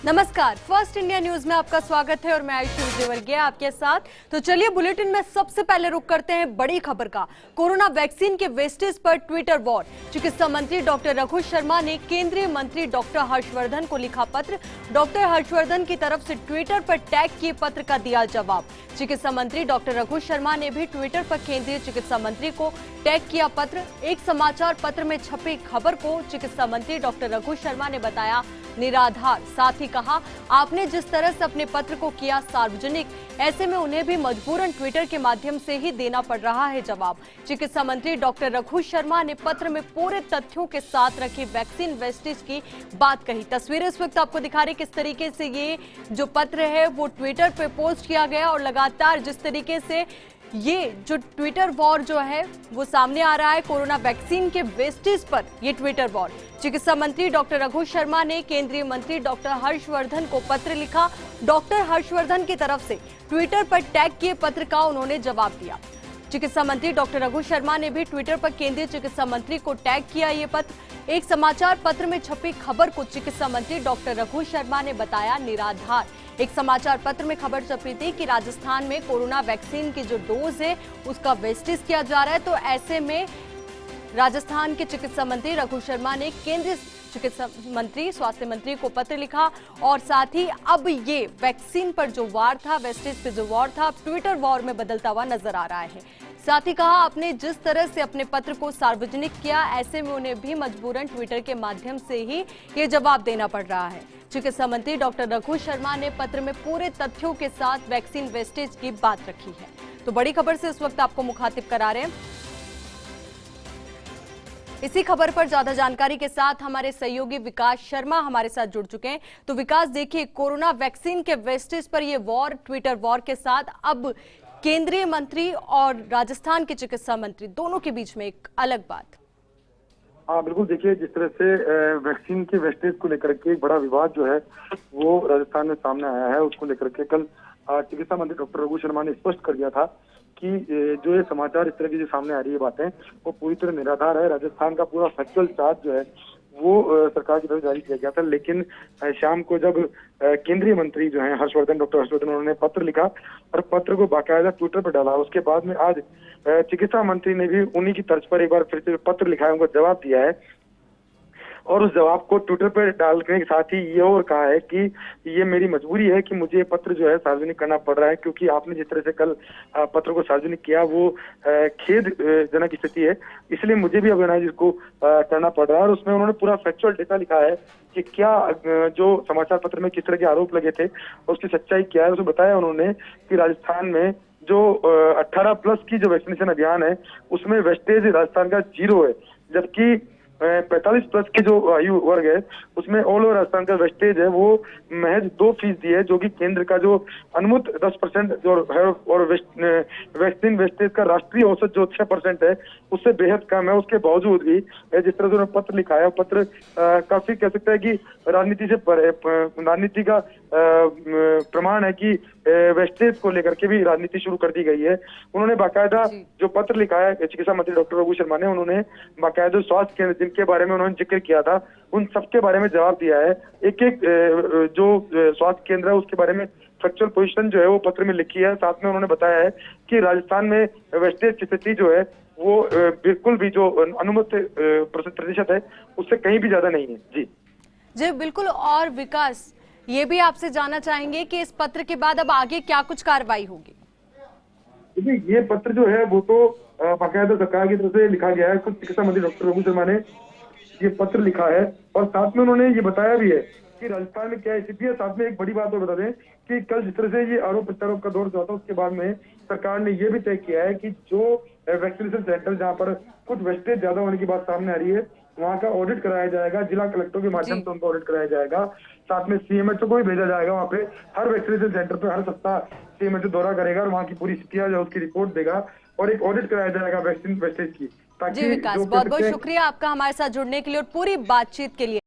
नमस्कार, first India news में आपका स्वागत है और मैं आयुषी विजयवर्गीय आपके साथ। तो चलिए बुलेटिन में सबसे पहले रुक करते हैं बड़ी खबर का। कोरोना वैक्सीन के वेस्टेज पर ट्विटर वॉर। चिकित्सा मंत्री डॉक्टर रघु शर्मा ने केंद्रीय मंत्री डॉक्टर हर्षवर्धन को लिखा पत्र। डॉक्टर हर्षवर्धन की तरफ से ट्विटर पर टैग किए पत्र का दिया जवाब। चिकित्सा मंत्री डॉक्टर रघु शर्मा ने भी ट्विटर पर केंद्रीय चिकित्सा मंत्री को टैग किया पत्र। एक समाचार पत्र में छपी खबर को चिकित्सा मंत्री डॉक्टर रघु शर्मा ने बताया निराधार। साथ ही कहा, आपने जिस तरह से अपने पत्र को किया सार्वजनिक, ऐसे में उन्हें भी मजबूरन ट्विटर के माध्यम से ही देना पड़ रहा है जवाब। चिकित्सा मंत्री डॉक्टर रघु शर्मा ने पत्र में पूरे तथ्यों के साथ रखी वैक्सीन वेस्टेज की बात कही। तस्वीरें इस वक्त आपको दिखा रही किस तरीके से ये जो पत्र है वो ट्विटर पे पोस्ट किया गया और लगातार जिस तरीके से ये जो ट्विटर वॉर जो है वो सामने आ रहा है कोरोना वैक्सीन के वेस्टेज पर। ये ट्विटर वॉर, चिकित्सा मंत्री डॉक्टर रघु शर्मा ने केंद्रीय मंत्री डॉक्टर हर्षवर्धन को पत्र लिखा। डॉक्टर हर्षवर्धन की तरफ से ट्विटर पर टैग किए पत्र का उन्होंने जवाब दिया। चिकित्सा मंत्री डॉक्टर रघु शर्मा ने भी ट्विटर पर केंद्रीय चिकित्सा मंत्री को टैग किया। ये पत्र एक समाचार पत्र में छपी खबर को चिकित्सा मंत्री डॉक्टर रघु शर्मा ने बताया निराधार। एक समाचार पत्र में खबर छपी थी कि राजस्थान में कोरोना वैक्सीन की जो डोज है उसका वेस्टेज किया जा रहा है। तो ऐसे में राजस्थान के चिकित्सा मंत्री रघु शर्मा ने केंद्रीय चिकित्सा मंत्री स्वास्थ्य मंत्री को पत्र लिखा और साथ ही अब ये वैक्सीन पर जो वार था, वेस्टेज पे जो वार था, ट्विटर वॉर में बदलता हुआ नजर आ रहा है। साथ ही कहा, आपने जिस तरह से अपने पत्र को सार्वजनिक किया, ऐसे में उन्हें भी मजबूरन ट्विटर के माध्यम से ही ये जवाब देना पड़ रहा है। चिकित्सा मंत्री डॉक्टर रघु शर्मा ने पत्र में पूरे तथ्यों के साथ वैक्सीन वेस्टेज की बात रखी है। तो बड़ी खबर से इस वक्त आपको मुखातिब करा रहे हैं। इसी खबर पर ज्यादा जानकारी के साथ हमारे सहयोगी विकास शर्मा हमारे साथ जुड़ चुके हैं। तो विकास, देखिए, कोरोना वैक्सीन के वेस्टेज पर ये वॉर, ट्विटर वॉर के साथ अब केंद्रीय मंत्री और राजस्थान के चिकित्सा मंत्री दोनों के बीच में एक अलग बात। हाँ बिल्कुल, देखिए जिस तरह से वैक्सीन के वेस्टेज को लेकर के एक बड़ा विवाद जो है वो राजस्थान में सामने आया है, उसको लेकर के कल चिकित्सा मंत्री डॉक्टर रघु शर्मा ने स्पष्ट कर दिया था कि जो ये समाचार इस तरह की जो सामने आ रही है बातें वो पूरी तरह निराधार है। राजस्थान का पूरा फैक्चुअल चार्ज जो है वो सरकार की तरफ जारी किया गया था, लेकिन शाम को जब केंद्रीय मंत्री जो है हर्षवर्धन, डॉक्टर हर्षवर्धन, उन्होंने पत्र लिखा और पत्र को बाकायदा ट्विटर पर डाला। उसके बाद में आज चिकित्सा मंत्री ने भी उन्हीं की तर्ज पर एक बार फिर से पत्र लिखा है, उनको जवाब दिया है और उस जवाब को ट्विटर पर डालने के साथ ही ये और कहा है कि ये मेरी मजबूरी है कि मुझे ये पत्र जो है सार्वजनिक करना पड़ रहा है, क्योंकि आपने जिस तरह से कल पत्र को सार्वजनिक किया वो खेदजनक स्थिति है, इसलिए मुझे भी अब इसको करना पड़ रहा है। और उसमें उन्होंने पूरा फैक्चुअल डेटा लिखा है कि क्या जो समाचार पत्र में किस तरह के आरोप लगे थे उसकी सच्चाई क्या है। उसमें बताया उन्होंने कि राजस्थान में जो 18+ की जो वैक्सीनेशन अभियान है उसमें वेस्टेज राजस्थान का 0 है, जबकि 45+ की जो आयु वर्ग है उसमें ऑल ओवर राजस्थान का वेस्टेज है वो महज 2% है, जो कि केंद्र का जो अनुमत 10% जो है और वैक्सीन वेस्टेज का राष्ट्रीय औसत जो 6% है उससे बेहद कम है। उसके बावजूद भी जिस तरह से उन्होंने पत्र लिखा है, पत्र काफी कह सकते हैं कि राजनीति से राजनीति का प्रमाण है कि वेस्टेज को लेकर के भी राजनीति शुरू कर दी गई है। उन्होंने बाकायदा जो पत्र लिखा है चिकित्सा मंत्री डॉक्टर रघु शर्मा ने, उन्होंने बाकायदा स्वास्थ्य केंद्र जिनके बारे में उन्होंने जिक्र किया था उन सबके बारे में जवाब दिया है। एक एक जो स्वास्थ्य केंद्र है उसके बारे में फैक्चुअल पोजीशन जो है वो पत्र में लिखी है। साथ में उन्होंने बताया है कि राजस्थान में वेस्टेज की स्थिति जो है वो बिल्कुल भी जो अनुमत प्रतिशत है उससे कहीं भी ज्यादा नहीं है। जी बिल्कुल। और विकास, ये भी आपसे जानना चाहेंगे कि इस पत्र के बाद अब आगे क्या कुछ कार्रवाई होगी? देखिए ये पत्र जो है वो तो बाकायदा सरकार की तरफ से लिखा गया है। खुद चिकित्सा मंत्री डॉक्टर रघु शर्मा ने ये पत्र लिखा है और साथ में उन्होंने ये बताया भी है कि राजस्थान में क्या स्थिति है। साथ में एक बड़ी बात और बता दें कि कल जिस तरह से ये आरोप प्रत्यारोप का दौर चला था उसके बाद में सरकार ने ये भी तय किया है कि जो वैक्सीनेशन सेंटर जहाँ पर कुछ वेस्टेज ज्यादा होने की बात सामने आ रही है वहाँ का ऑडिट कराया जाएगा, जिला कलेक्टरों के माध्यम से उनका ऑडिट कराया जाएगा। साथ में सीएमएचओ को भी भेजा जाएगा, वहाँ पे हर वैक्सीनेशन सेंटर पे हर सप्ताह सीएमएचओ दौरा करेगा और वहाँ की पूरी स्थितियां जो उसकी रिपोर्ट देगा और एक ऑडिट कराया जाएगा वैक्सीन वेस्टेज की। जी विकास, बहुत बहुत शुक्रिया आपका हमारे साथ जुड़ने के लिए और पूरी बातचीत के लिए।